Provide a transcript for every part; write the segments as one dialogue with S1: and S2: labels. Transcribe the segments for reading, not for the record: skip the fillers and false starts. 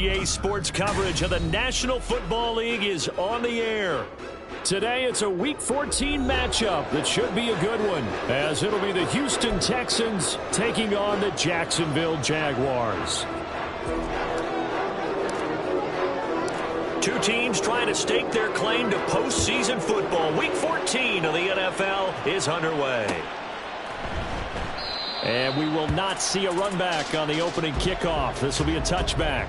S1: EA Sports coverage of the National Football League is on the air. Today, it's a Week 14 matchup that should be a good one, as it'll be the Houston Texans taking on the Jacksonville Jaguars. Two teams trying to stake their claim to postseason football. Week 14 of the NFL is underway. And we will not see a run back on the opening kickoff. This will be a touchback.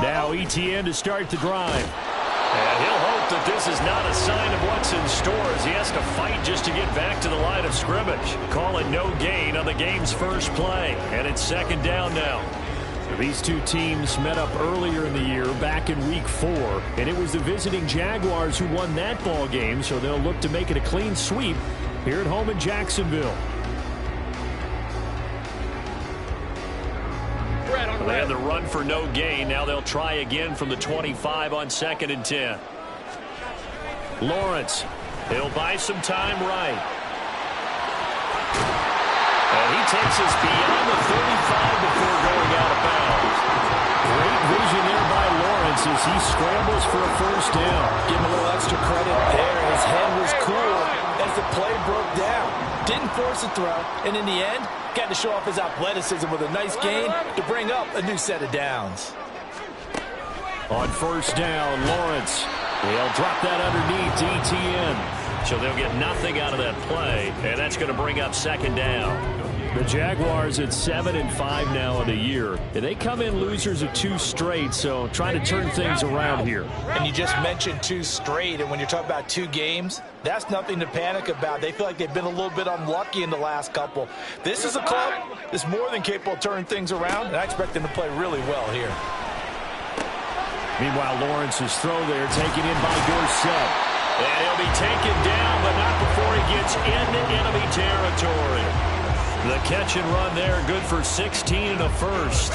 S1: Now ETN to start the drive. And he'll hope that this is not a sign of what's in store as he has to fight just to get back to the line of scrimmage. Call it no gain on the game's first play. And it's second down now. These two teams met up earlier in the year, back in Week 4. And it was the visiting Jaguars who won that ball game, so they'll look to make it a clean sweep here at home in Jacksonville. They had the run for no gain. Now they'll try again from the 25 on 2nd and 10. Lawrence, he'll buy some time right. And he takes us beyond the 35 before going out of bounds. Great vision there by Lawrence as he scrambles for a first down.
S2: Give him a little extra credit there. His head was cool as the play broke down. Didn't force a throw, and in the end, got to show off his athleticism with a nice gain to bring up a new set of downs.
S1: On first down, Lawrence. They'll drop that underneath to ETN. So they'll get nothing out of that play, and that's going to bring up second down. The Jaguars at 7-5 now in the year. And they come in losers of 2 straight, so trying to turn things around here.
S2: And you just mentioned 2 straight, and when you're talking about 2 games, that's nothing to panic about. They feel like they've been a little bit unlucky in the last couple. This is a club that's more than capable of turning things around, and I expect them to play really well here.
S1: Meanwhile, Lawrence's throw there taken in by Dorsett. And he'll be taken down, but not before he gets into enemy territory. The catch and run there, good for 16 and a first.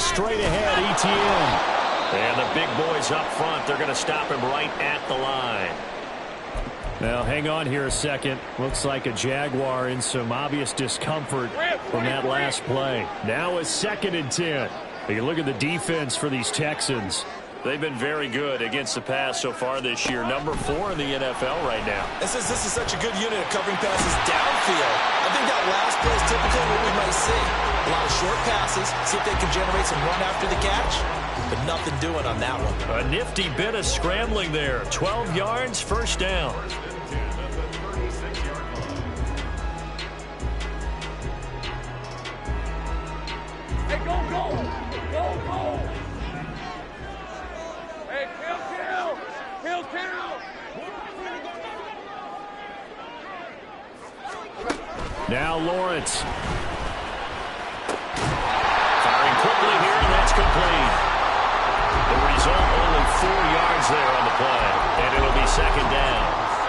S1: Straight ahead, ETN. And the big boys up front, they're going to stop him right at the line. Now, hang on here a second. Looks like a Jaguar in some obvious discomfort from that last play. Now it's 2nd and 10. You look at the defense for these Texans. They've been very good against the pass so far this year. Number 4 in the NFL right now.
S2: And since this is such a good unit of covering passes downfield, I think that last play is typically what we might see. A lot of short passes, see if they can generate some run after the catch, but nothing doing on that one.
S1: A nifty bit of scrambling there. 12 yards, first down.
S3: Hey, go, go! Go, go! Hey, kill!
S1: Now Lawrence. Firing quickly here, and that's complete. The result, only 4 yards there on the play, and it'll be second down.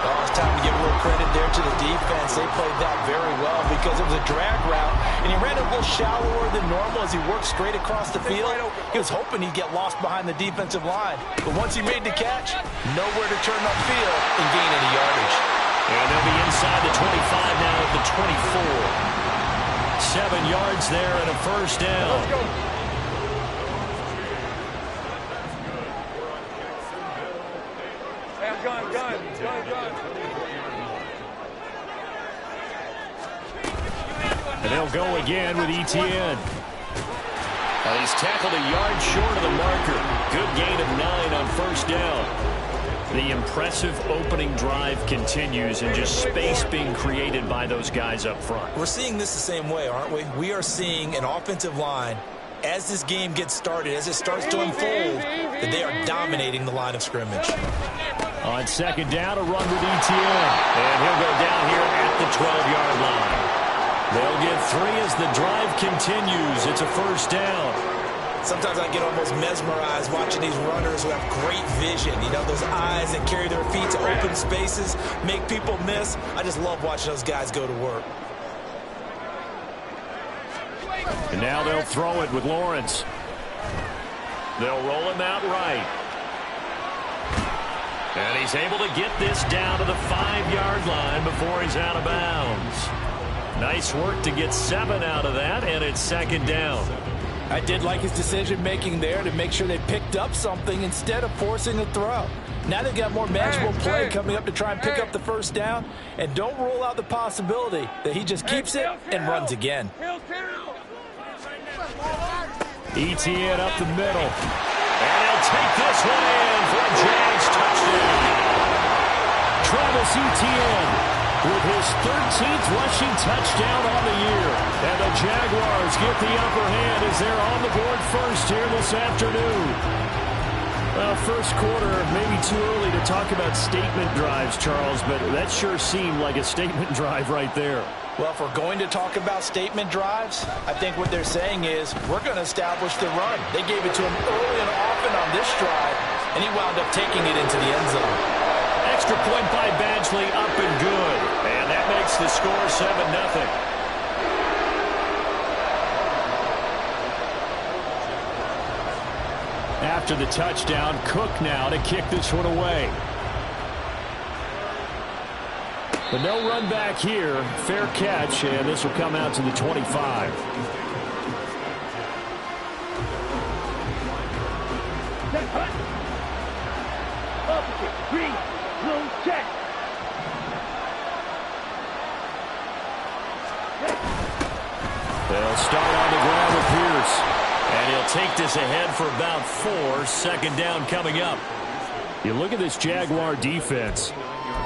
S2: Oh, it's time to give a little credit there to the defense. They played that very well because it was a drag route, and he ran a little shallower than normal as he worked straight across the field. He was hoping he'd get lost behind the defensive line, but once he made the catch, nowhere to turn upfield and gain any yardage.
S1: And they'll be inside the 25 now at the 24. 7 yards there and a first down.
S3: Let's go. Gun.
S1: And they'll go again with ETN. He's tackled a yard short of the marker. Good gain of 9 on first down. The impressive opening drive continues, and just space being created by those guys up front.
S2: We're seeing this the same way, aren't we? We are seeing an offensive line, as this game gets started, as it starts to unfold, that they are dominating the line of scrimmage.
S1: On second down, a run with ETN. And he'll go down here at the 12-yard line. They'll get 3 as the drive continues. It's a first down.
S2: Sometimes I get almost mesmerized watching these runners who have great vision. You know, those eyes that carry their feet to open spaces, make people miss. I just love watching those guys go to work.
S1: And now they'll throw it with Lawrence. They'll roll him out right. And he's able to get this down to the 5-yard line before he's out of bounds. Nice work to get 7 out of that, and it's second down.
S2: I did like his decision-making there to make sure they picked up something instead of forcing a throw. Now they've got more manageable play coming up to try and pick up the first down, and don't rule out the possibility that he just keeps it and runs again.
S1: ETN up the middle. And he'll take this one in for a Jags touchdown. Travis Etienne with his 13th rushing touchdown on the year. And the Jaguars get the upper hand as they're on the board first here this afternoon. First quarter, maybe too early to talk about statement drives, Charles, but that sure seemed like a statement drive right there.
S2: Well, if we're going to talk about statement drives, I think what they're saying is we're going to establish the run. They gave it to him early and often on this drive, and he wound up taking it into the end zone.
S1: Extra point by Badgley, up and good. And that makes the score 7-0. After the touchdown, Cook now to kick this one away. But no run back here. Fair catch, and this will come out to the 25. They'll start on the ground with Pierce. And he'll take this ahead for about 4. Second down coming up. You look at this Jaguar defense.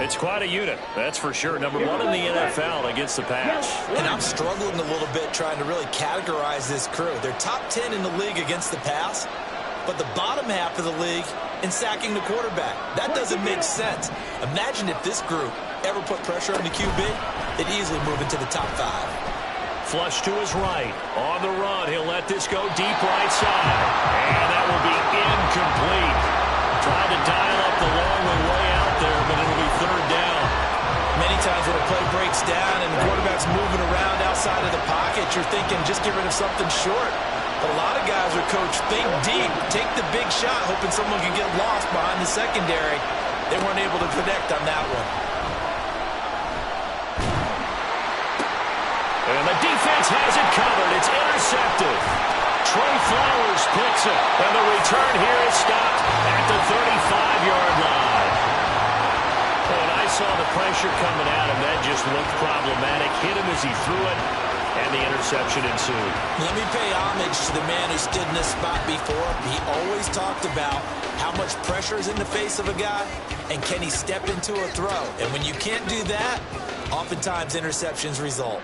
S1: It's quite a unit, that's for sure. Number 1 in the NFL against the pass.
S2: And I'm struggling a little bit trying to really categorize this crew. They're top 10 in the league against the pass, but the bottom half of the league in sacking the quarterback. That doesn't make sense. Imagine if this group ever put pressure on the QB, they'd easily move into the top 5.
S1: Flush to his right. On the run, he'll let this go deep right side. And that will be incomplete. Tried to dial up the long way out there, but it'll be third down.
S2: Many times when a play breaks down and the quarterback's moving around outside of the pocket, you're thinking just get rid of something short. But a lot of guys are coached, think deep, take the big shot, hoping someone can get lost behind the secondary. They weren't able to connect on that one.
S1: And the defense has it covered. It's intercepted. Trey Flowers picks it. And the return here is stopped at the 35-yard line. And I saw the pressure coming at him. That just looked problematic. Hit him as he threw it, and the interception ensued.
S2: Let me pay homage to the man who stood in this spot before. He always talked about how much pressure is in the face of a guy, and can he step into a throw. And when you can't do that, oftentimes interceptions result.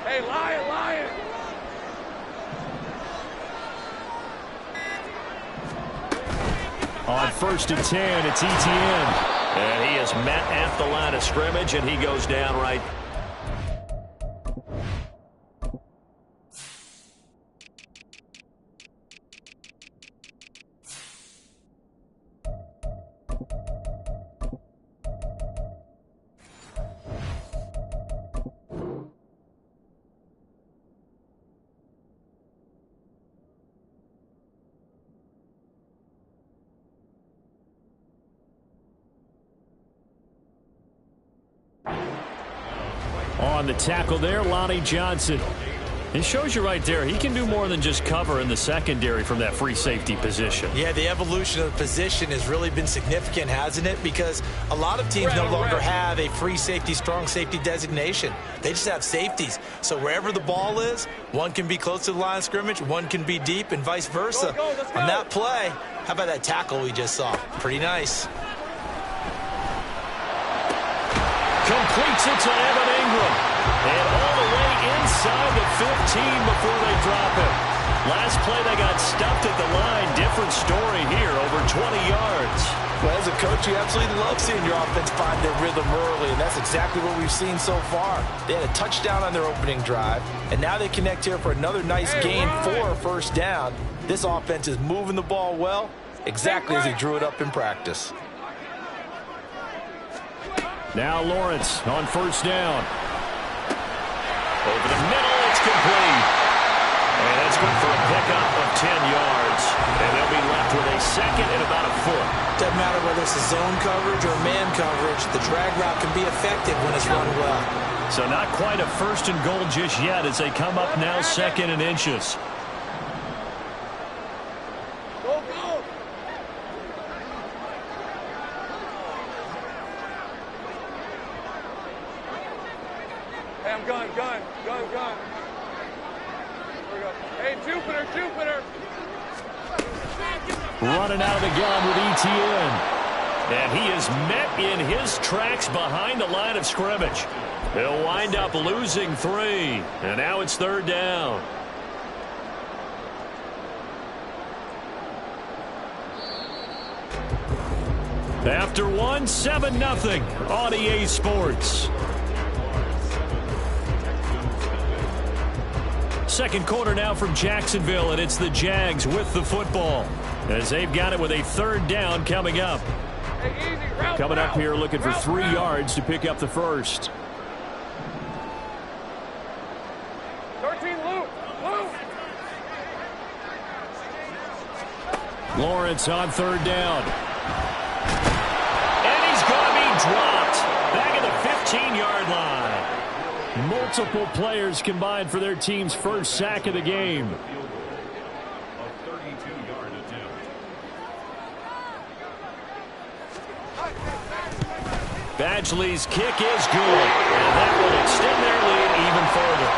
S3: Hey, lion!
S1: On 1st and 10, it's ETN. And he is met at the line of scrimmage, and he goes down right. On the tackle there, Lonnie Johnson. It shows you right there, he can do more than just cover in the secondary from that free safety position.
S2: Yeah, the evolution of the position has really been significant, hasn't it? Because a lot of teams no longer have a free safety, strong safety designation. They just have safeties. So wherever the ball is, one can be close to the line of scrimmage, one can be deep, and vice versa.
S3: Let's go.
S2: On that play, how about that tackle we just saw? Pretty nice.
S1: Completes it to Evan Ingram. And all the way inside the 15 before they drop him. Last play they got stuffed at the line. Different story here, over 20 yards.
S2: Well, as a coach, you absolutely love seeing your offense find their rhythm early, and that's exactly what we've seen so far. They had a touchdown on their opening drive, and now they connect here for another nice gain for a first down. This offense is moving the ball well, exactly as he drew it up in practice.
S1: Now Lawrence on first down. Over the middle, it's complete. And that's good for a pickup of 10 yards. And they'll be left with a second and about a foot.
S4: Doesn't matter whether it's a zone coverage or man coverage, the drag route can be effective when it's run well.
S1: So not quite a first and goal just yet as they come up now second and inches.
S3: Go, go. Hey, I'm gun. Here we go. Hey, Jupiter.
S1: Running out of the gun with ETN. And he is met in his tracks behind the line of scrimmage. He'll wind up losing 3. And now it's third down. After 1, 7-0 on EA Sports. Second quarter now from Jacksonville, and it's the Jags with the football as they've got it with a third down coming up.
S3: Hey, easy. Route,
S1: Coming up here looking for 3
S3: route.
S1: yards to pick up the first.
S3: 13 loop.
S1: Lawrence on third down. And he's going to be dropped back at the 15-yard line. Multiple players combined for their team's first sack of the game. Badgley's kick is good, and that will extend their lead even further.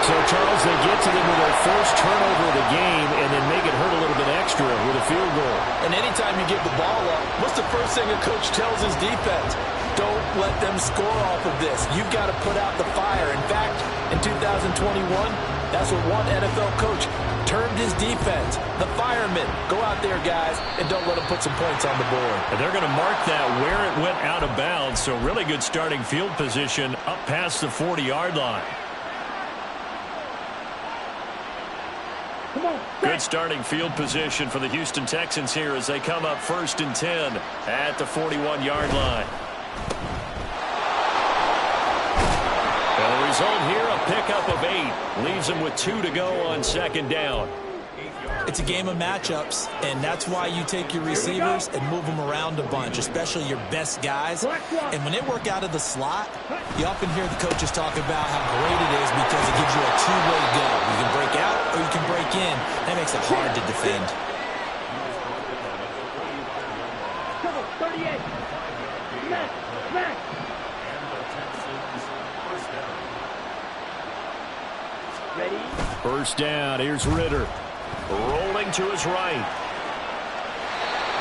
S1: So, Charles, they get to them with their first turnover of the game and then make it hurt a little bit extra with a field goal.
S2: And anytime you give the ball up, what's the first thing a coach tells his defense? Don't let them score off of this. You've got to put out the fire. In fact, in 2021, that's what one NFL coach termed his defense. The firemen. Go out there, guys, and don't let them put some points on the board.
S1: And they're going to mark that where it went out of bounds, so really good starting field position up past the 40-yard line. Good starting field position for the Houston Texans here as they come up first and 10 at the 41-yard line. And the result here, a pickup of 8. Leaves them with 2 to go on second down.
S4: It's a game of matchups, and that's why you take your receivers and move them around a bunch, especially your best guys. And when they work out of the slot, you often hear the coaches talk about how great it is because it gives you a two-way go. You can break out or you can break in. That makes it hard to defend.
S3: Come on, 38. Smack. Ready?
S1: First down, here's Ritter. Rolling to his right.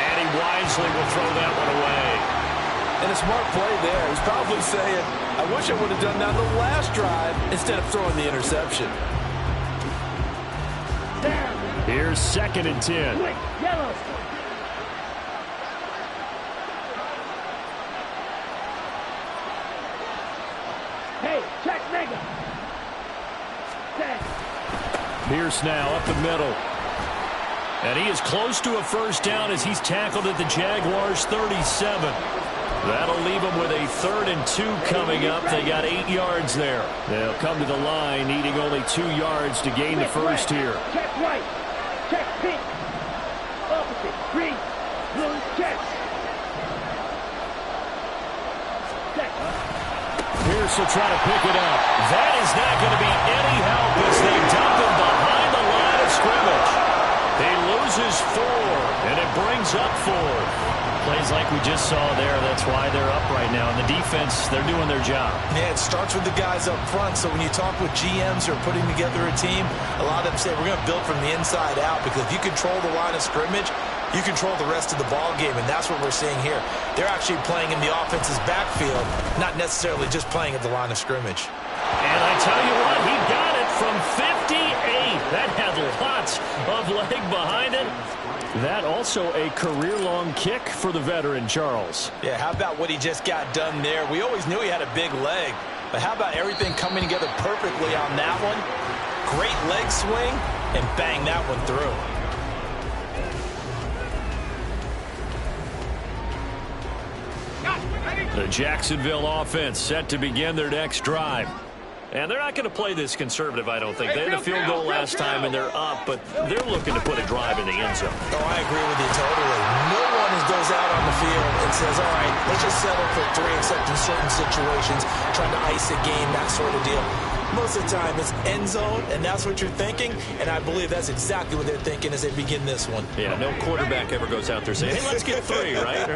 S1: And he wisely will throw that one away.
S2: And a smart play there. He's probably saying, I wish I would have done that on the last drive instead of throwing the interception.
S1: Here's second and 10.
S3: Quick, yellow. Hey, check mega.
S1: Pierce now up the middle. And he is close to a first down as he's tackled at the Jaguars 37. That'll leave him with a 3rd and 2 coming up. They got 8 yards there. They'll come to the line needing only 2 yards to gain the first here.
S3: Check right. Check pink. Opposite. Green. Blue. Check.
S1: Pierce will try to pick it up. That is not going to be any help as they dump him behind the line of scrimmage. He loses 4, and it brings up 4. Plays like we just saw there. That's why they're up right now. And the defense, they're doing their job.
S2: Yeah, it starts with the guys up front. So when you talk with GMs who are putting together a team, a lot of them say we're going to build from the inside out because if you control the line of scrimmage, you control the rest of the ball game, and that's what we're seeing here. They're actually playing in the offense's backfield, not necessarily just playing at the line of scrimmage.
S1: And I tell you what, he got it from 58. That had lots of leg behind it. That also a career-long kick for the veteran, Charles.
S2: Yeah, how about what he just got done there? We always knew he had a big leg, but how about everything coming together perfectly on that one? Great leg swing, and bang that one through.
S1: The Jacksonville offense set to begin their next drive. And they're not going to play this conservative, I don't think. They had a field goal last time, and they're up, but they're looking to put a drive in the end zone.
S2: Oh, I agree with you totally. No one goes out on the field and says, all right, let's just settle for 3, except in certain situations, trying to ice a game, that sort of deal. Most of the time, it's end zone, and that's what you're thinking, and I believe that's exactly what they're thinking as they begin this one.
S1: Yeah, no quarterback ever goes out there saying, hey, let's get 3, right?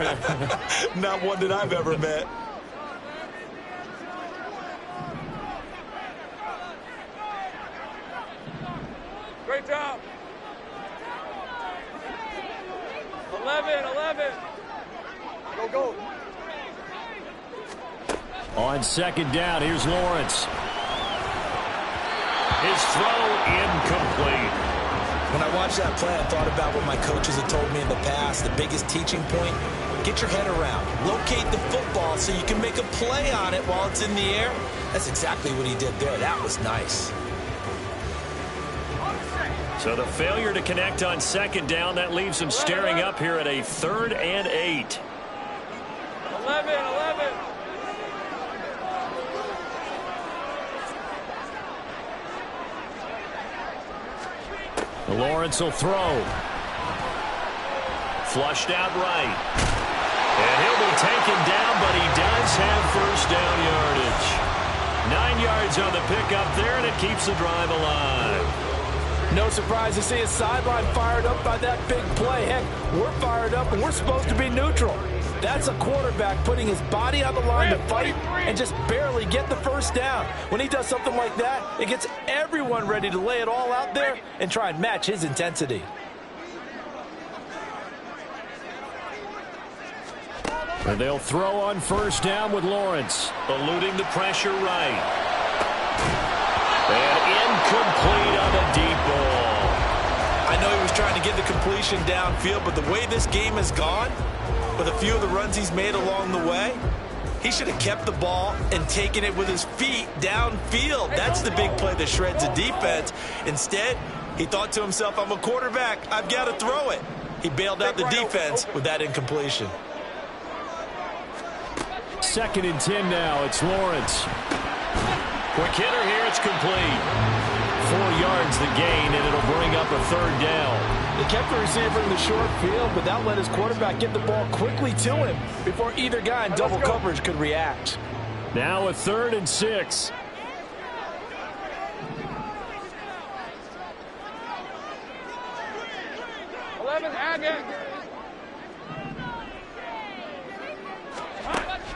S2: Not one that I've ever met.
S5: Great job. 11. Go.
S1: On second down, here's Lawrence. His throw incomplete.
S2: When I watched that play, I thought about what my coaches had told me in the past. The biggest teaching point, get your head around. Locate the football so you can make a play on it while it's in the air. That's exactly what he did there. That was nice.
S1: So the failure to connect on second down, that leaves him staring up here at a 3rd and 8.
S5: 11.
S1: Lawrence will throw. Flushed out right. And he'll be taken down, but he does have first down yardage. 9 yards on the pickup there, and it keeps the drive alive.
S2: No surprise to see his sideline fired up by that big play. Heck, we're fired up, and we're supposed to be neutral. That's a quarterback putting his body on the line to fight and just barely get the first down. When he does something like that, it gets everyone ready to lay it all out there and try and match his intensity.
S1: And they'll throw on first down with Lawrence, eluding the pressure right. And incomplete on the deep ball.
S2: I know he was trying to get the completion downfield, but the way this game has gone, with a few of the runs he's made along the way, he should have kept the ball and taken it with his feet downfield. That's the big play that shreds the defense. Instead, he thought to himself, I'm a quarterback, I've got to throw it. He bailed out the defense with that incompletion.
S1: 2nd and 10 now. It's Lawrence. Quick hitter here. It's complete. 4 yards the gain, and it'll bring up a 3rd down.
S2: They kept the receiver in the short field, but that let his quarterback get the ball quickly to him before either guy in double coverage could react.
S1: Now a 3rd and 6.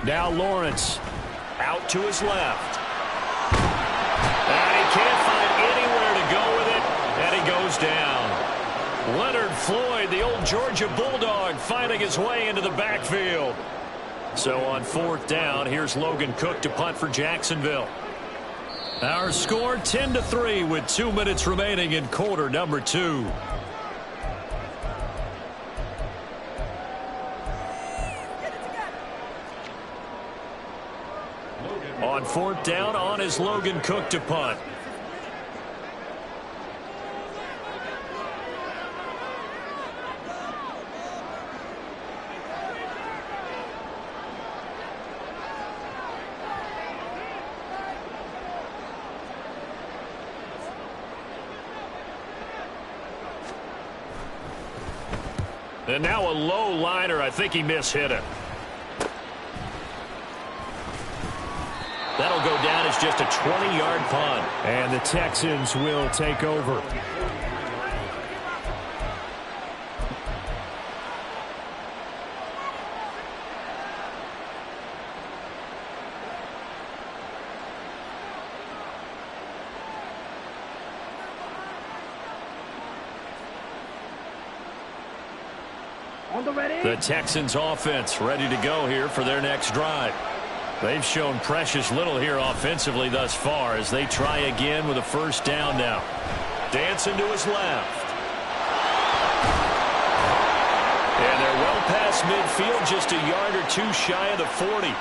S1: Now Lawrence out to his left. And he can't find anywhere to go with it, and he goes down. Leonard Floyd, the old Georgia Bulldog, finding his way into the backfield. So on 4th down, here's Logan Cook to punt for Jacksonville. Our score 10-3 with 2 minutes remaining in quarter number 2. On 4th down, on is Logan Cook to punt. And now a low liner. I think he mishit it. That'll go down as just a 20-yard punt. And the Texans will take over. The Texans offense ready to go here for their next drive. They've shown precious little here offensively thus far as they try again with a first down now. Dancing to his left. And they're well past midfield, just a yard or two shy of the 40.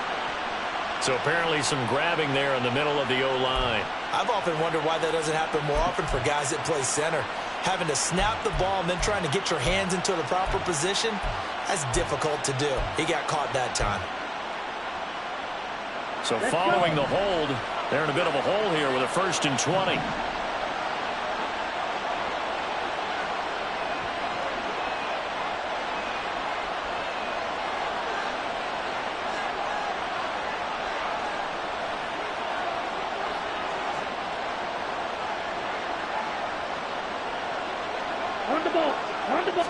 S1: So apparently some grabbing there in the middle of the O-line.
S4: I've often wondered why that doesn't happen more often for guys that play center. Having to snap the ball and then trying to get your hands into the proper position, that's difficult to do. He got caught that time.
S1: So following the hold, they're in a bit of a hole here with a 1st and 20.
S3: On the ball.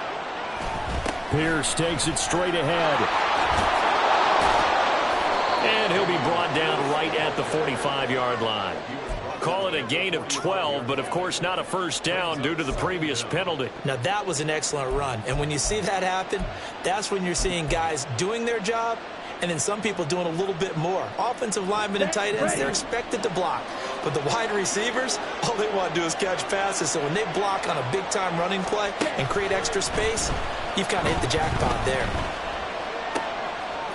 S1: Pierce takes it straight ahead. And he'll be brought down right at the 45-yard line. Call it a gain of 12, but of course not a first down due to the previous penalty.
S4: Now that was an excellent run. And when you see that happen, that's when you're seeing guys doing their job and then some people doing a little bit more. Offensive linemen and tight ends, they're expected to block. But the wide receivers, all they want to do is catch passes. So when they block on a big-time running play and create extra space, you've kind of hit the jackpot there.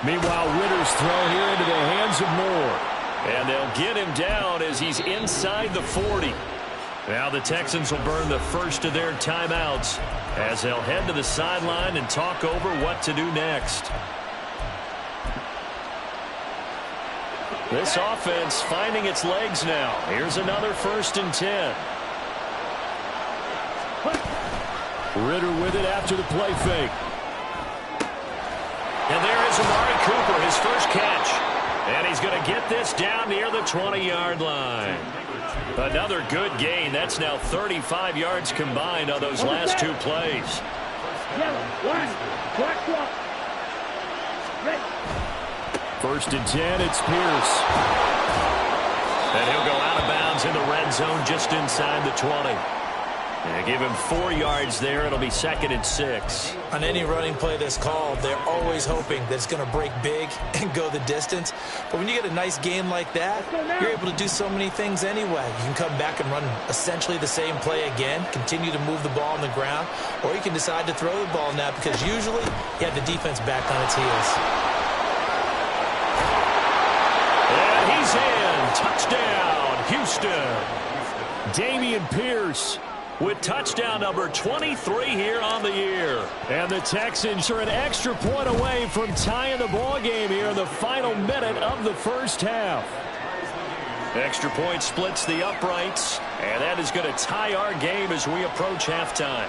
S1: Meanwhile, Ritter's thrown here into the hands of Moore. And they'll get him down as he's inside the 40. Now the Texans will burn the first of their timeouts as they'll head to the sideline and talk over what to do next. This offense finding its legs now. Here's another 1st and 10. Ritter with it after the play fake. And there is Amari Cooper, his first catch. And he's going to get this down near the 20-yard line. Another good gain. That's now 35 yards combined on those last two plays. First and 10, it's Pierce. And he'll go out of bounds in the red zone just inside the 20. And give him 4 yards there. It'll be 2nd and 6.
S4: On any running play that's called, they're always hoping that it's going to break big and go the distance. But when you get a nice game like that, you're able to do so many things anyway. You can come back and run essentially the same play again, continue to move the ball on the ground, or you can decide to throw the ball now because usually you have the defense back on its heels.
S1: And he's in. Touchdown, Houston. Dameon Pierce with touchdown number 23 here on the year. And the Texans are an extra point away from tying the ball game here in the final minute of the first half. Extra point splits the uprights, and that is going to tie our game as we approach halftime.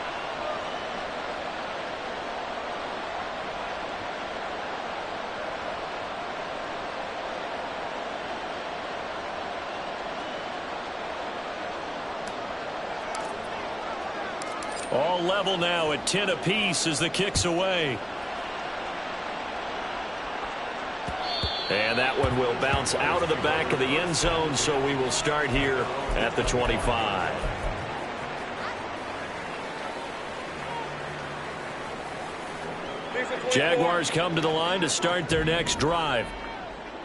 S1: All level now at 10 apiece as the kick's away. And that one will bounce out of the back of the end zone, so we will start here at the 25. Jaguars come to the line to start their next drive.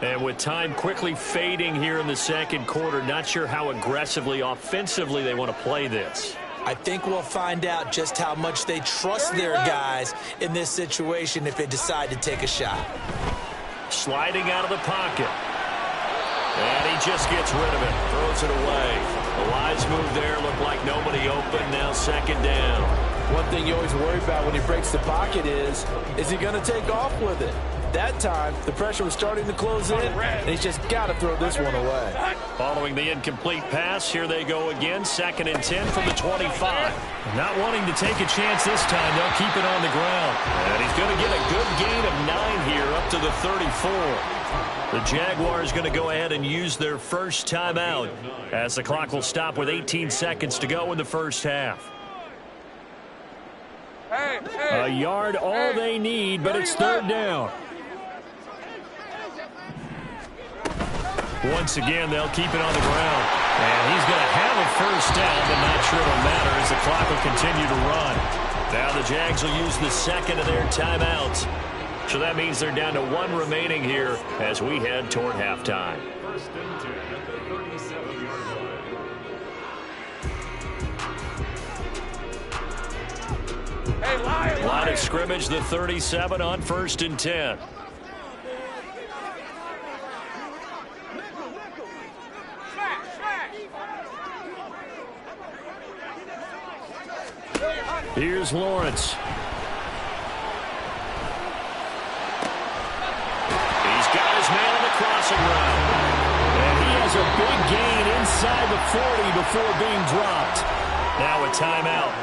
S1: And with time quickly fading here in the second quarter, not sure how aggressively, offensively they want to play this.
S4: I think we'll find out just how much they trust their guys in this situation if they decide to take a shot.
S1: Sliding out of the pocket. And he just gets rid of it. Throws it away. The wise move there. Looked like nobody open. Now 2nd down.
S2: One thing you always worry about when he breaks the pocket is he going to take off with it? That time, the pressure was starting to close in, and he's just got to throw this one away.
S1: Following the incomplete pass, here they go again. 2nd and 10 from the 25. Not wanting to take a chance this time, they'll keep it on the ground. And he's going to get a good gain of 9 here up to the 34. The Jaguars going to go ahead and use their first timeout as the clock will stop with 18 seconds to go in the first half. A yard all they need, but it's 3rd down. Once again, they'll keep it on the ground. And he's going to have a first down, but not sure it'll matter as the clock will continue to run. Now the Jags will use the second of their timeouts. So that means they're down to 1 remaining here as we head toward halftime.
S6: First and 10 at the 37-yard line.
S5: Hey, line.
S1: Line of scrimmage, the 37 on 1st and 10. Here's Lawrence. He's got his man on the crossing route. And he has a big gain inside the 40 before being dropped. Now a timeout.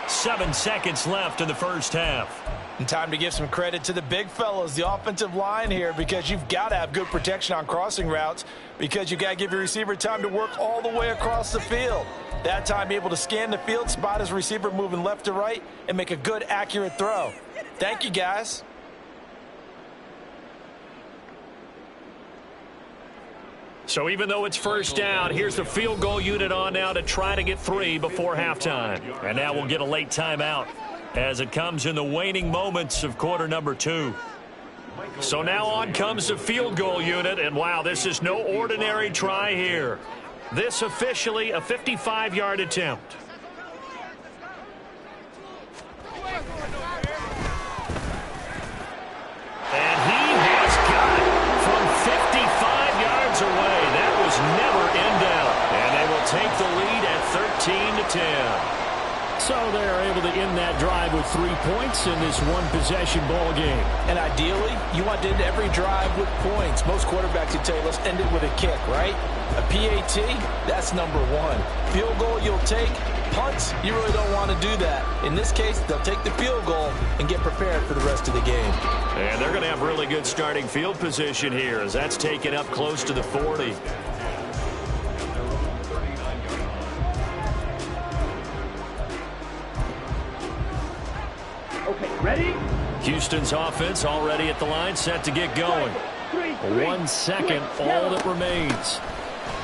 S1: 7 seconds left in the first half.
S2: And time to give some credit to the big fellows, the offensive line here, because you've got to have good protection on crossing routes because you've got to give your receiver time to work all the way across the field. That time able to scan the field, spot his receiver moving left to right, and make a good, accurate throw. Thank you, guys.
S1: So even though it's first down, here's the field goal unit on now to try to get 3 before halftime. And now we'll get a late timeout as it comes in the waning moments of quarter number 2. So now on comes the field goal unit, and wow, this is no ordinary try here. This officially a 55-yard attempt. And he has got it from 55 yards away. That was never in doubt. And they will take the lead at 13-10. So they're able to end that drive with 3 points in this one-possession ball game.
S2: And ideally, you want to end every drive with points. Most quarterbacks would tell you, let's end it with a kick, right? A PAT, that's number 1. Field goal, you'll take. Punts, you really don't want to do that. In this case, they'll take the field goal and get prepared for the rest of the game.
S1: And they're going to have really good starting field position here as that's taken up close to the 40.
S3: Okay, ready?
S1: Houston's offense already at the line, set to get going. 1 second, all that remains.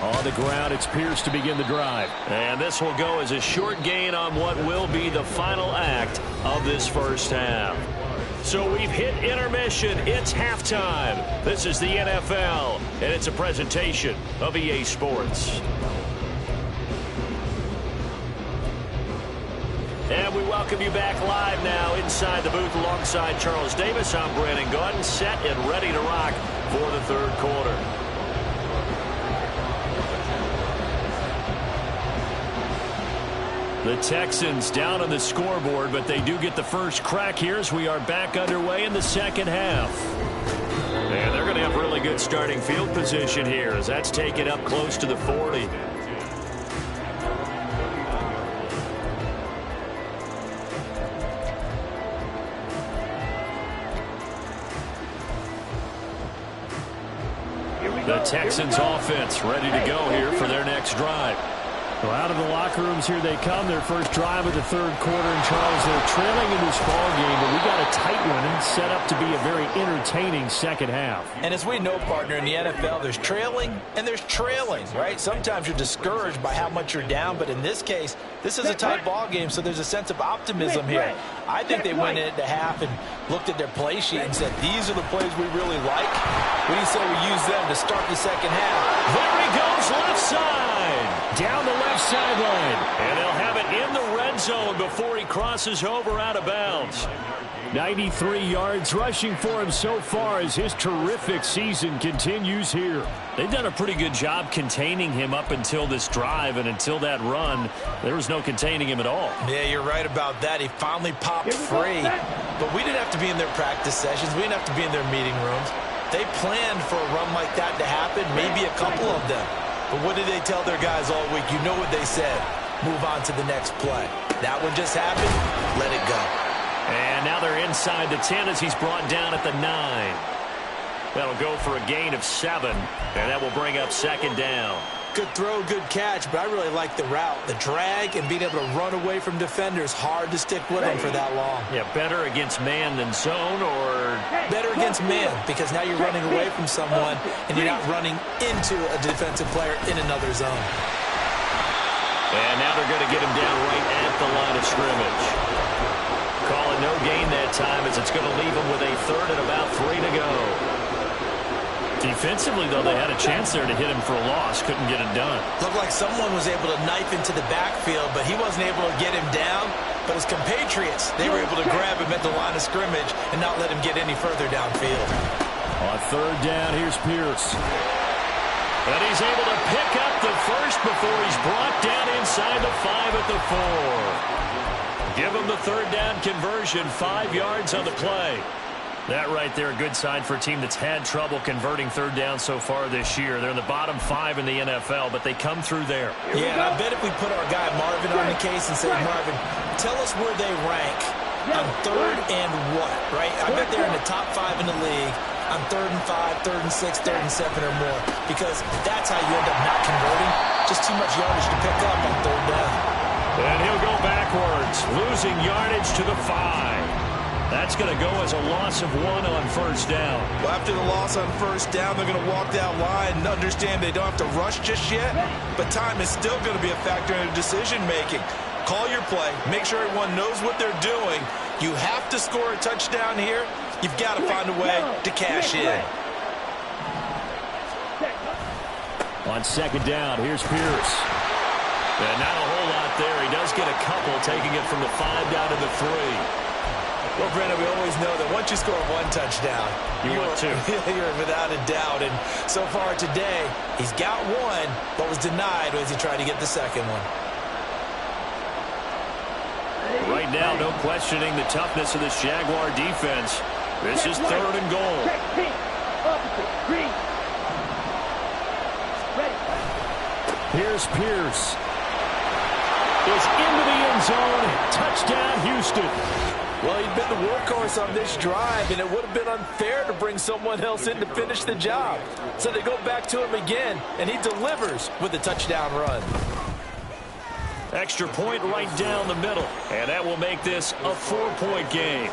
S1: On the ground, it's Pierce to begin the drive. And this will go as a short gain on what will be the final act of this first half. So we've hit intermission. It's halftime. This is the NFL, and it's a presentation of EA Sports. And we welcome you back live now inside the booth alongside Charles Davis. I'm Brandon Gaudin, set and ready to rock for the third quarter. The Texans down on the scoreboard, but they do get the first crack here as we are back underway in the second half. And they're going to have really good starting field position here as that's taken up close to the 40. The Texans offense ready to go here for their next drive.
S7: Well, out of the locker rooms here they come, their first drive of the third quarter. And Charles, they're trailing in this ball game, but we got a tight one and set up to be a very entertaining second half.
S2: And as we know, partner, in the NFL, there's trailing and there's trailing, right? Sometimes you're discouraged by how much you're down, but in this case, this is a tight ball game, so there's a sense of optimism here. I think they went into half and looked at their play sheet and said, these are the plays we really like. What do you say we use them to start the second half?
S1: There he goes, left side. Down the left sideline. And they'll have it in the red zone before he crosses over out of bounds.
S7: 93 yards rushing for him so far as his terrific season continues here.
S1: They've done a pretty good job containing him up until this drive, and until that run, there was no containing him at all.
S2: Yeah, you're right about that. He finally popped free. But we didn't have to be in their practice sessions. We didn't have to be in their meeting rooms. They planned for a run like that to happen, maybe a couple of them. But what did they tell their guys all week? You know what they said. Move on to the next play. That one just happened. Let it go.
S1: And now they're inside the 10 as he's brought down at the 9. That'll go for a gain of 7, and that will bring up second down.
S2: Good throw, good catch, but I really like the route. The drag and being able to run away from defenders. Hard to stick with them for that long.
S1: Yeah, better against man than zone, or
S2: better against man, because now you're running away from someone and you're not running into a defensive player in another zone.
S1: And now they're going to get him down right at the line of scrimmage. calling no gain that time as it's going to leave them with a third and about 3 to go. Defensively, though, they had a chance there to hit him for a loss. Couldn't get it done.
S2: Looked like someone was able to knife into the backfield, but he wasn't able to get him down. But his compatriots, they were able to grab him at the line of scrimmage and not let him get any further downfield.
S7: On third down, here's Pierce.
S1: And he's able to pick up the first before he's brought down inside the 5 at the 4. Give him the third down conversion, 5 yards on the play. That right there, a good sign for a team that's had trouble converting third down so far this year. They're in the bottom 5 in the NFL, but they come through there.
S2: Yeah, and I bet if we put our guy Marvin on the case and say, Marvin, tell us where they rank on third and what, right? I bet they're in the top 5 in the league on 3rd and 5, 3rd and 6, 3rd and 7 or more, because that's how you end up not converting. Just too much yardage to pick up on third down.
S1: And he'll go backwards, losing yardage to the 5. That's going to go as a loss of 1 on first down.
S2: Well, after the loss on first down, they're going to walk that line and understand they don't have to rush just yet, but time is still going to be a factor in decision-making. Call your play. Make sure everyone knows what they're doing. You have to score a touchdown here. You've got to find a way to cash in.
S7: On second down, here's Pierce.
S1: And not a whole lot there. He does get a couple, taking it from the 5 down to the 3.
S2: Well, Brandon, we always know that once you score 1 touchdown,
S1: you want 2.
S2: You're without a doubt. And so far today, he's got 1, but was denied as he tried to get the second one.
S1: Right now, no questioning the toughness of this Jaguar defense. This is 3rd and goal.
S7: Here's Pierce. Is into the end zone. Touchdown, Houston.
S2: Well, he'd been the workhorse on this drive, and it would have been unfair to bring someone else in to finish the job. So they go back to him again, and he delivers with a touchdown run.
S1: Extra point right down the middle, and that will make this a 4-point game.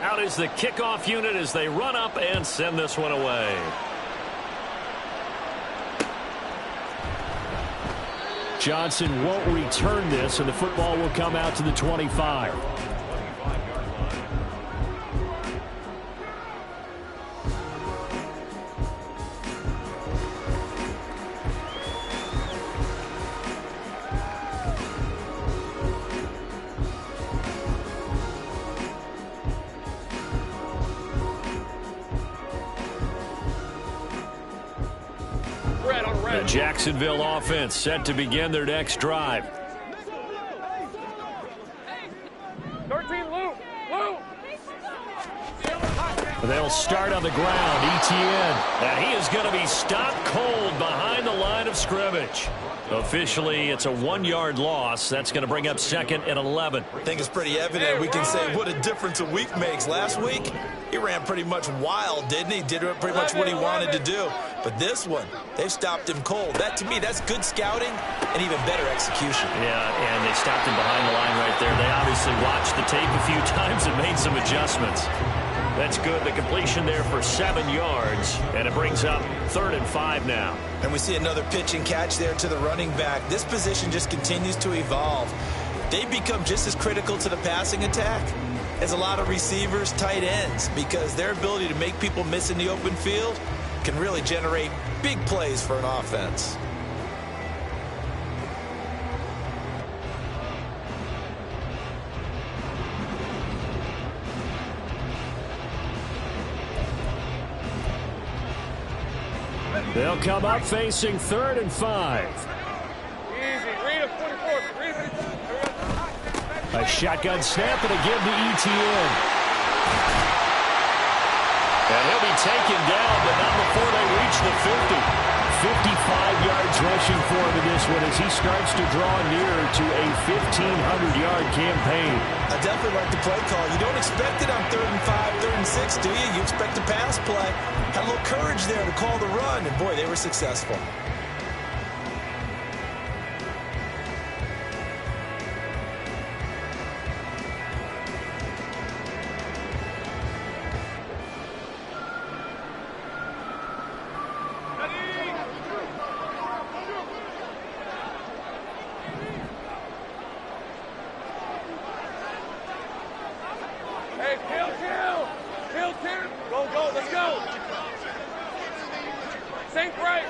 S1: Out is the kickoff unit as they run up and send this one away.
S7: Johnson won't return this, and the football will come out to the 25.
S1: The Jacksonville offense set to begin their next drive.
S5: 13, Lou.
S1: They'll start on the ground. Etienne. And he is going to be stopped cold behind the line of scrimmage. Officially, it's a 1-yard loss. That's going to bring up 2nd and 11.
S2: I think it's pretty evident. We can say what a difference a week makes. Last week, he ran pretty much wild, didn't he? Did pretty much what he wanted to do. But this one, they've stopped him cold. That, to me, that's good scouting and even better execution.
S1: Yeah, and they stopped him behind the line right there. They obviously watched the tape a few times and made some adjustments. That's good. The completion there for 7 yards, and it brings up 3rd and 5 now.
S2: And we see another pitch and catch there to the running back. This position just continues to evolve. They become just as critical to the passing attack as a lot of receivers, tight ends, because their ability to make people miss in the open field can really generate big plays for an offense.
S7: They'll come up facing 3rd and 5.
S5: Easy. Read it, 44. Read it.
S7: A shotgun snap and a give to Etienne.
S1: And he'll be taken down, but not before they reach the 50.
S7: 55 yards rushing for him in this one as he starts to draw nearer to a 1,500-yard campaign.
S2: I definitely like the play call. You don't expect it on 3rd and 5, 3rd and 6, do you? You expect a pass play. Had a little courage there to call the run, and boy, they were successful.
S5: go, let's go. Sink right.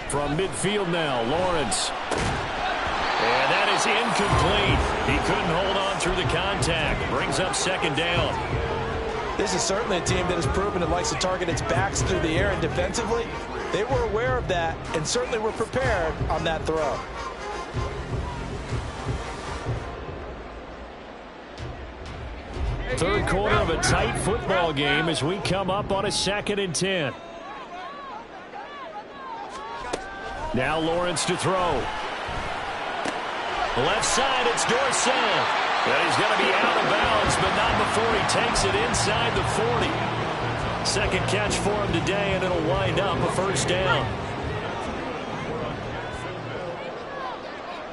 S7: From midfield now, Lawrence. And that is incomplete. He couldn't hold on through the contact. Brings up second down.
S2: This is certainly a team that has proven it likes to target its backs through the air, and defensively, they were aware of that and certainly were prepared on that throw.
S7: Third quarter of a tight football game as we come up on a 2nd and 10. Now Lawrence to throw. Left side, it's Dorsett. And he's going to be out of bounds, but not before he takes it inside the 40. Second catch for him today, and it'll wind up a first down.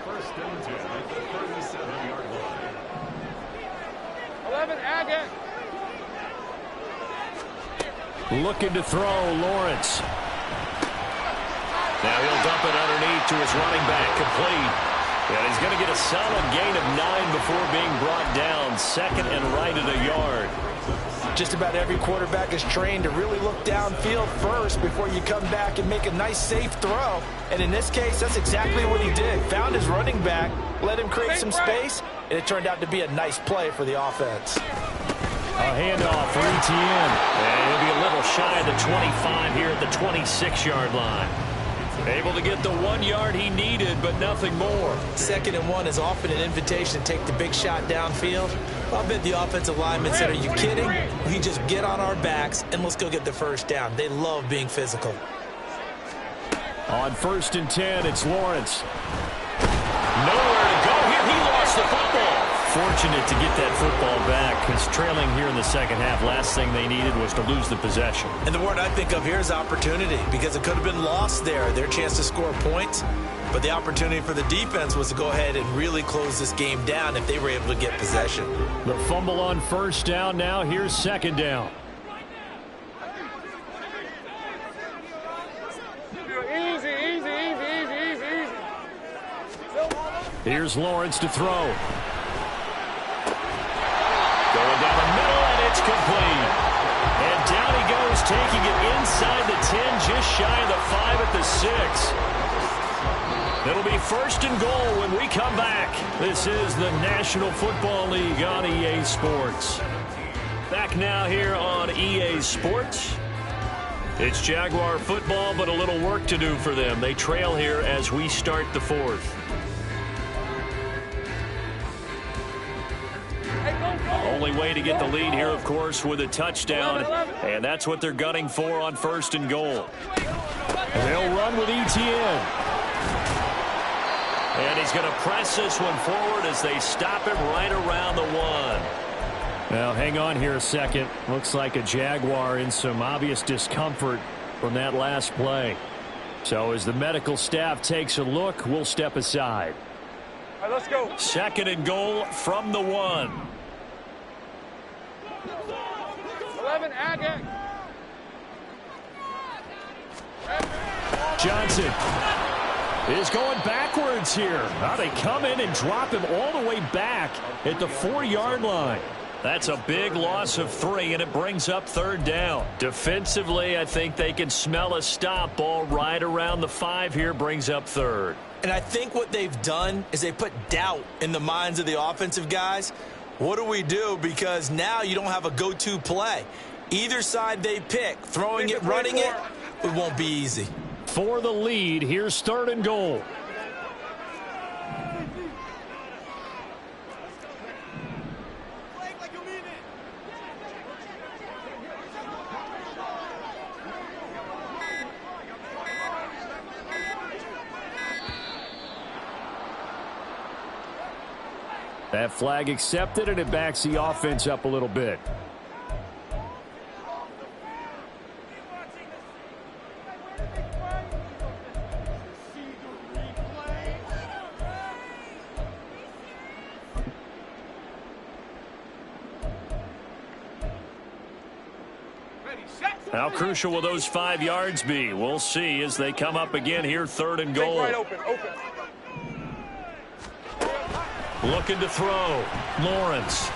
S6: First and 10 at the 37-yard line.
S5: 11, Agate.
S7: Looking to throw, Lawrence. Now he'll dump it underneath to his running back, complete. And he's going to get a solid gain of 9 before being brought down. Second and right at a yard.
S2: Just about every quarterback is trained to really look downfield first before you come back and make a nice, safe throw. And in this case, that's exactly what he did. Found his running back, let him create some space, and it turned out to be a nice play for the offense.
S7: A handoff for Etienne. And he'll be a little shy of the 25 here at the 26-yard line. Able to get the 1 yard he needed, but nothing more.
S2: 2nd and 1 is often an invitation to take the big shot downfield. I bet the offensive linemen said, are you kidding? We just get on our backs and let's go get the first down. They love being physical.
S7: On 1st and 10, it's Lawrence. Nowhere to go here. He lost the football. Fortunate to get that football back, because trailing here in the second half, last thing they needed was to lose the possession.
S2: And the word I think of here is opportunity, because it could have been lost there, their chance to score points. But the opportunity for the defense was to go ahead and really close this game down if they were able to get possession.
S7: The fumble on first down. Now here's second down.
S5: Easy, easy, easy, easy, easy, easy.
S7: Here's Lawrence to throw. Going down the middle, and it's complete. And down he goes, taking it inside the 10, just shy of the 5 at the 6. It'll be 1st and goal when we come back. This is the National Football League on EA Sports. Back now here on EA Sports. It's Jaguar football, but a little work to do for them. They trail here as we start the 4th. Only way to get the lead here, of course, with a touchdown. And that's what they're gunning for on 1st and goal. They'll run with Etienne. And he's going to press this one forward as they stop him right around the 1. Now, hang on here a second. Looks like a Jaguar in some obvious discomfort from that last play. So as the medical staff takes a look, we'll step aside.
S5: All right, let's go. 2nd
S7: and goal from the 1.
S5: 11, Agate.
S7: Johnson is going backwards here. Now they come in and drop him all the way back at the 4-yard line. That's a big loss of 3, and it brings up 3rd down. Defensively, I think they can smell a stop ball right around the 5 here, brings up 3rd.
S2: And I think what they've done is they put doubt in the minds of the offensive guys. What do we do? Because now you don't have a go-to play. Either side they pick, throwing it, running it, it won't be easy.
S7: For the lead, here's 3rd and goal. That flag accepted, and it backs the offense up a little bit. How crucial will those 5 yards be? We'll see as they come up again here, 3rd and goal.
S5: Right open, open.
S7: Looking to throw. Lawrence.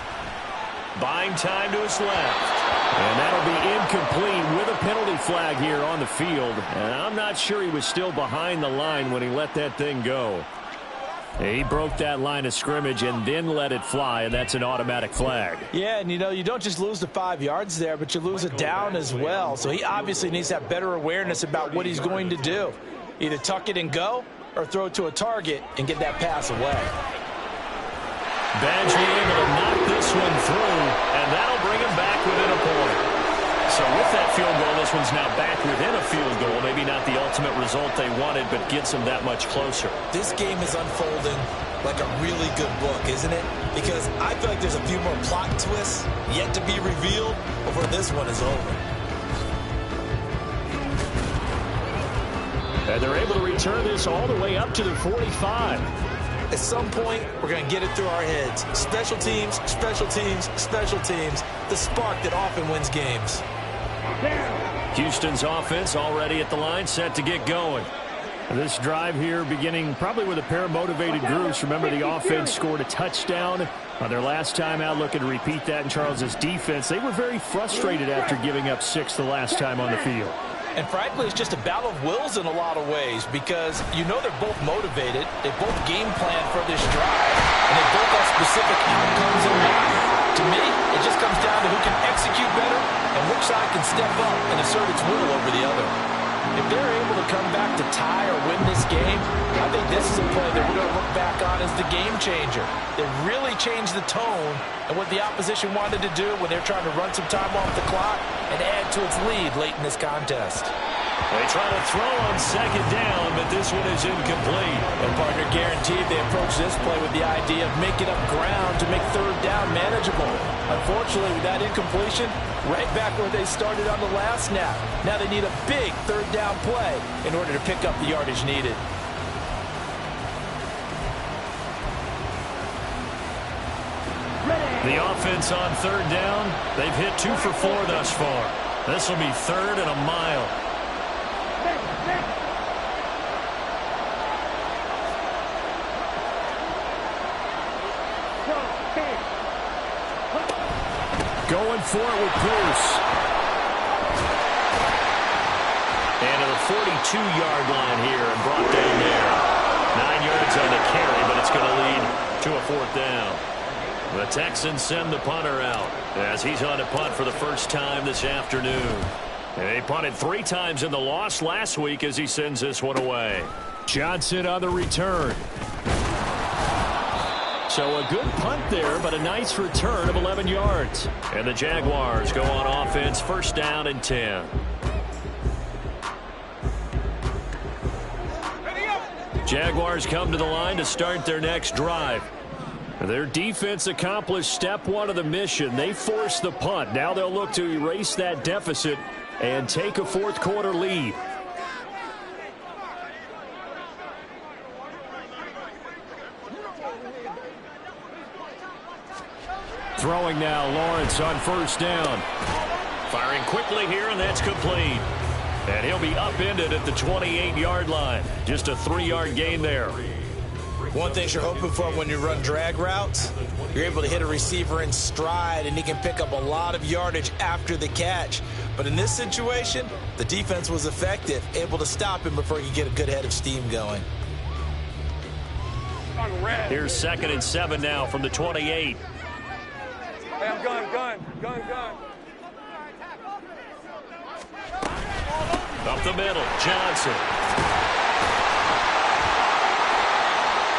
S7: Buying time to his left. And that'll be incomplete with a penalty flag here on the field. And I'm not sure he was still behind the line when he let that thing go. He broke that line of scrimmage and then let it fly, and that's an automatic flag.
S2: Yeah, and you don't just lose the 5 yards there, but you lose it down as well. So he obviously needs to have better awareness about what he's going to do. Either tuck it and go or throw it to a target and get that pass away.
S7: Badgley able to knock this one through, and that'll bring him back within a point. So with that field goal, this one's now back within a field goal. Maybe not the ultimate result they wanted, but gets them that much closer.
S4: This game is unfolding like a really good book, isn't it? Because I feel like there's a few more plot twists yet to be revealed before this one is over.
S7: And they're able to return this all the way up to the 45.
S4: At some point, we're going to get it through our heads. Special teams, special teams, special teams. The spark that often wins games.
S7: Houston's offense already at the line, set to get going. This drive here beginning probably with a pair of motivated groups. Remember, the offense scored a touchdown on their last time out. Looking to repeat that in Charles's defense. They were very frustrated after giving up 6 the last time on the field.
S2: And frankly, it's just a battle of wills in a lot of ways because they're both motivated. They both game plan for this drive, and they both have specific outcomes in mind. To me, it just comes down to who can execute better and which side can step up and assert its will over the other. If they're able to come back to tie or win this game, I think this is a play that we're going to look back on as the game changer. It really changed the tone and what the opposition wanted to do when they're trying to run some time off the clock and add to its lead late in this contest.
S7: They try to throw on second down, but this one is incomplete.
S2: And partner, guaranteed they approach this play with the idea of making up ground to make third down manageable. Unfortunately, with that incompletion, right back where they started on the last snap. Now they need a big third down play in order to pick up the yardage needed.
S7: The offense on third down, they've hit 2 for 4 thus far. This will be 3rd and a mile. Going for it with Bruce. And to the 42-yard line here and brought down there. 9 yards on the carry, but it's going to lead to a 4th down. The Texans send the punter out as he's on to punt for the first time this afternoon. And they punted 3 times in the loss last week as he sends this one away. Johnson on the return. So a good punt there, but a nice return of 11 yards. And the Jaguars go on offense, 1st down and 10. Jaguars come to the line to start their next drive. Their defense accomplished step 1 of the mission. They forced the punt. Now they'll look to erase that deficit and take a 4th quarter lead. Throwing now, Lawrence on 1st down. Firing quickly here, and that's complete. And he'll be upended at the 28-yard line. Just a 3-yard gain there.
S4: One thing you're hoping for when you run drag routes, you're able to hit a receiver in stride, and he can pick up a lot of yardage after the catch. But in this situation, the defense was effective, able to stop him before he could get a good head of steam going.
S7: Here's 2nd and 7 now from the 28.
S5: Hey, I'm gun.
S7: Up the middle, Johnson.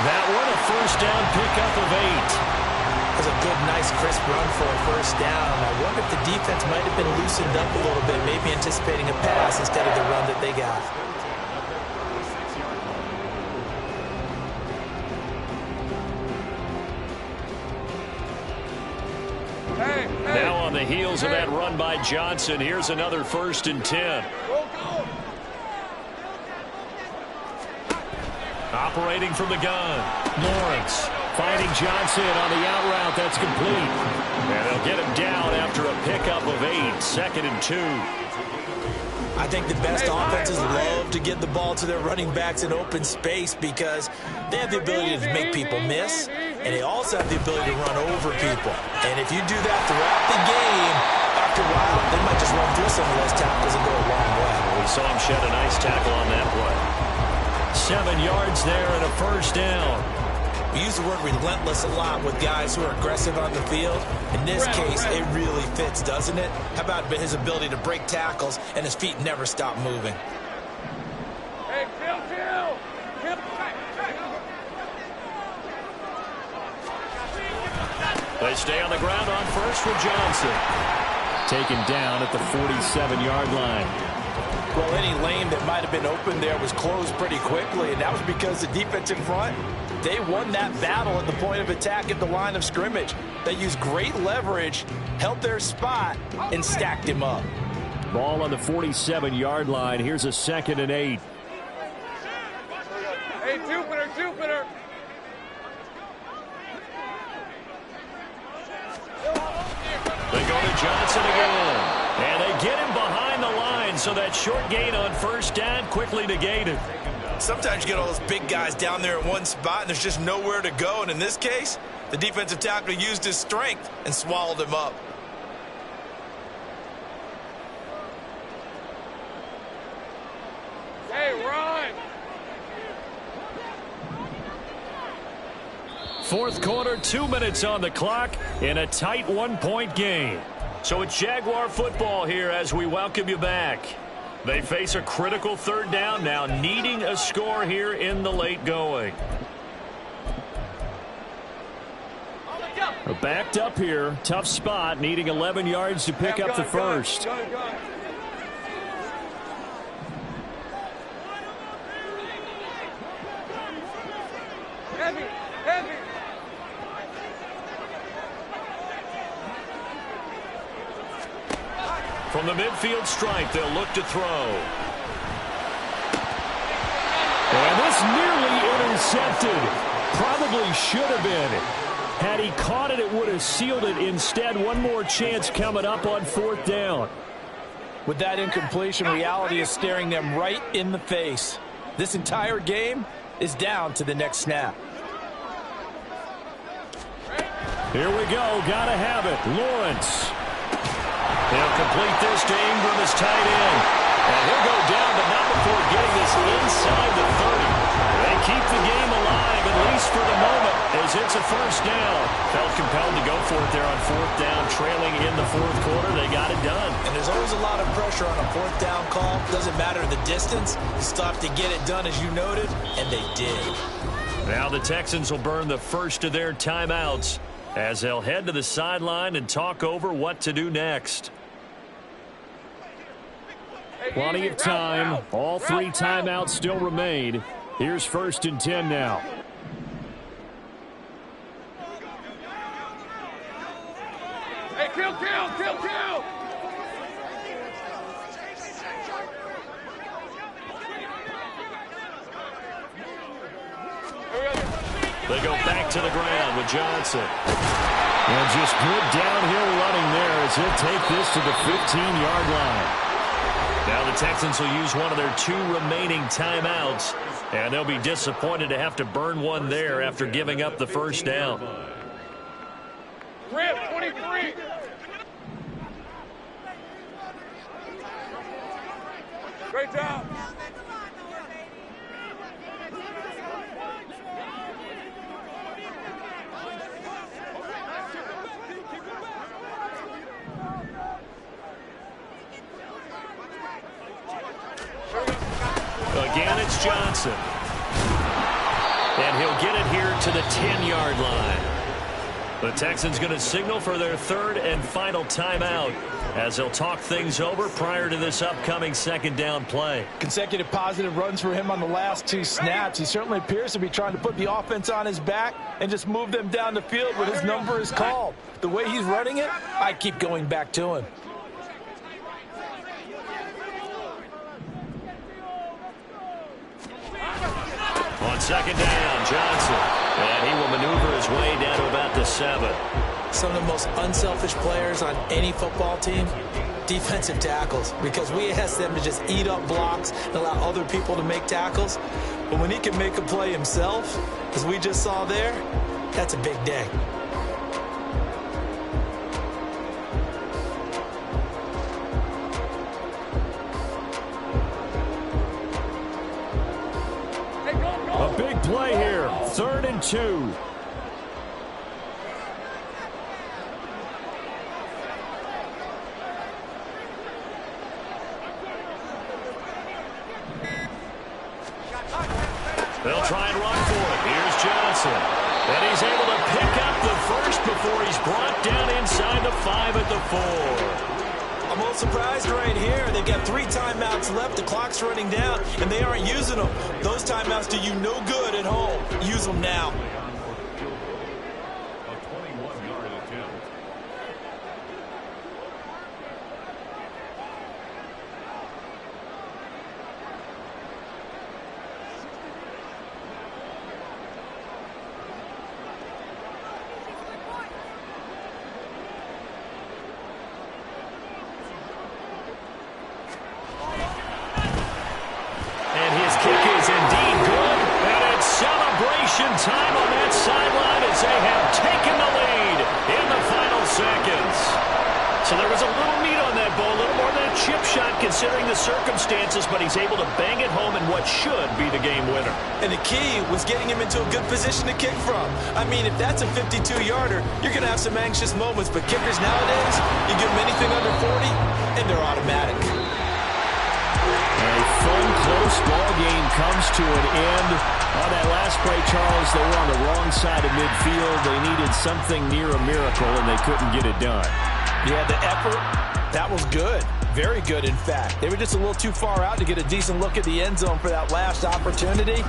S7: That one a 1st down pickup of 8.
S4: That was a good, nice, crisp run for a 1st down. I wonder if the defense might have been loosened up a little bit, maybe anticipating a pass instead of the run that they got.
S7: Now on the heels of that run by Johnson, here's another 1st and 10. Operating from the gun, Lawrence finding Johnson on the out route. That's complete. And they'll get him down after a pickup of 8, 2nd and 2.
S4: I think the best offenses love to get the ball to their running backs in open space because they have the ability to make people miss, and they also have the ability to run over people. And if you do that throughout the game, after a while, they might just run through some of those tackles and go a long way.
S7: We saw him shed a nice tackle on that play. 7 yards there and a first down.
S4: We use the word relentless a lot with guys who are aggressive on the field. In this case, it really fits, doesn't it? How about his ability to break tackles and his feet never stop moving?
S5: Hey, chill.
S7: They stay on the ground on first with Johnson. Taken down at the 47-yard line.
S2: Well, any lane that might have been open there was closed pretty quickly, and that was because the defense in front, they won that battle at the point of attack at the line of scrimmage. They used great leverage, held their spot, and stacked him up.
S7: Ball on the 47-yard line. Here's a 2nd and 8.
S5: Hey, Jupiter.
S7: They go to Johnson again. And they get him behind the line, so that short gain on first down quickly negated.
S2: Sometimes you get all those big guys down there in one spot, and there's just nowhere to go. And in this case, the defensive tackle used his strength and swallowed him up.
S5: Hey, run.
S7: Fourth quarter, 2 minutes on the clock in a tight 1-point game. So it's Jaguar football here as we welcome you back. They face a critical third down now, needing a score here in the late going. Backed up here, tough spot, needing 11 yards to pick up the first.
S5: Heavy.
S7: From the midfield stripe, they'll look to throw. And this nearly intercepted. Probably should have been. Had he caught it, it would have sealed it. Instead, one more chance coming up on 4th down.
S2: With that incompletion, reality is staring them right in the face. This entire game is down to the next snap.
S7: Here we go. Gotta have it. Lawrence. He'll complete this to Ingram as tight end. And he'll go down, but not before getting this inside the 30. They keep the game alive, at least for the moment, as it's a first down. Felt compelled to go for it there on 4th down, trailing in the 4th quarter. They got it done.
S4: And there's always a lot of pressure on a 4th down call. Doesn't matter the distance. You stop to get it done, as you noted, and they did.
S7: Now the Texans will burn the first of their timeouts as they'll head to the sideline and talk over what to do next. Plenty of time. All 3 timeouts still remain. Here's 1st and 10 now.
S5: Hey, kill.
S7: They go back to the ground with Johnson. And just good downhill running there as he'll take this to the 15-yard line. Now the Texans will use one of their 2 remaining timeouts, and they'll be disappointed to have to burn one there after giving up the first down.
S5: Rip, 23. Great job.
S7: Again, it's Johnson. And he'll get it here to the 10-yard line. The Texans going to signal for their 3rd and final timeout as they'll talk things over prior to this upcoming 2nd down play.
S2: Consecutive positive runs for him on the last 2 snaps. He certainly appears to be trying to put the offense on his back and just move them down the field when his number is called. The way he's running it, I keep going back to him.
S7: On 2nd down, Johnson. And he will maneuver his way down to about the 7.
S4: Some of the most unselfish players on any football team
S2: defensive tackles because we asked them to just eat up blocks and allow other people to make tackles. But when he can make a play himself, as we just saw there, that's a big day.
S7: A big play here. 3rd and 2.
S1: They'll try and run for it. Here's Johnson. And he's able to pick up the first before he's brought down inside the 5 at the 4.
S2: I'm a little surprised right here. They've got 3 timeouts left. The clock's running down, and they aren't using them. Those timeouts do you no good at home. Use them now.
S6: A 21-yard attempt.
S1: Time on that sideline as they have taken the lead in the final seconds. So there was a little meat on that ball, a little more than a chip shot considering the circumstances, but he's able to bang it home in what should be the game winner.
S2: And the key was getting him into a good position to kick from. I mean, if that's a 52-yarder, you're going to have some anxious moments, but kickers nowadays, you give them anything under 40, and they're automatic.
S7: A fun, close ball game comes to an end. On that last play, Charles, they were on the wrong side of midfield. They needed something near a miracle, and they couldn't get it done.
S2: Yeah, the effort, that was good. Very good, in fact. They were just a little too far out to get a decent look at the end zone for that last opportunity.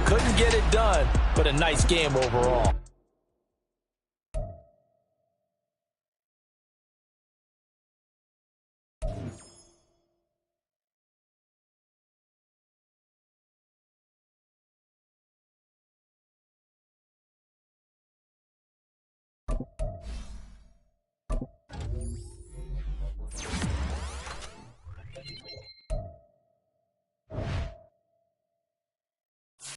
S2: Couldn't get it done, but a nice game overall.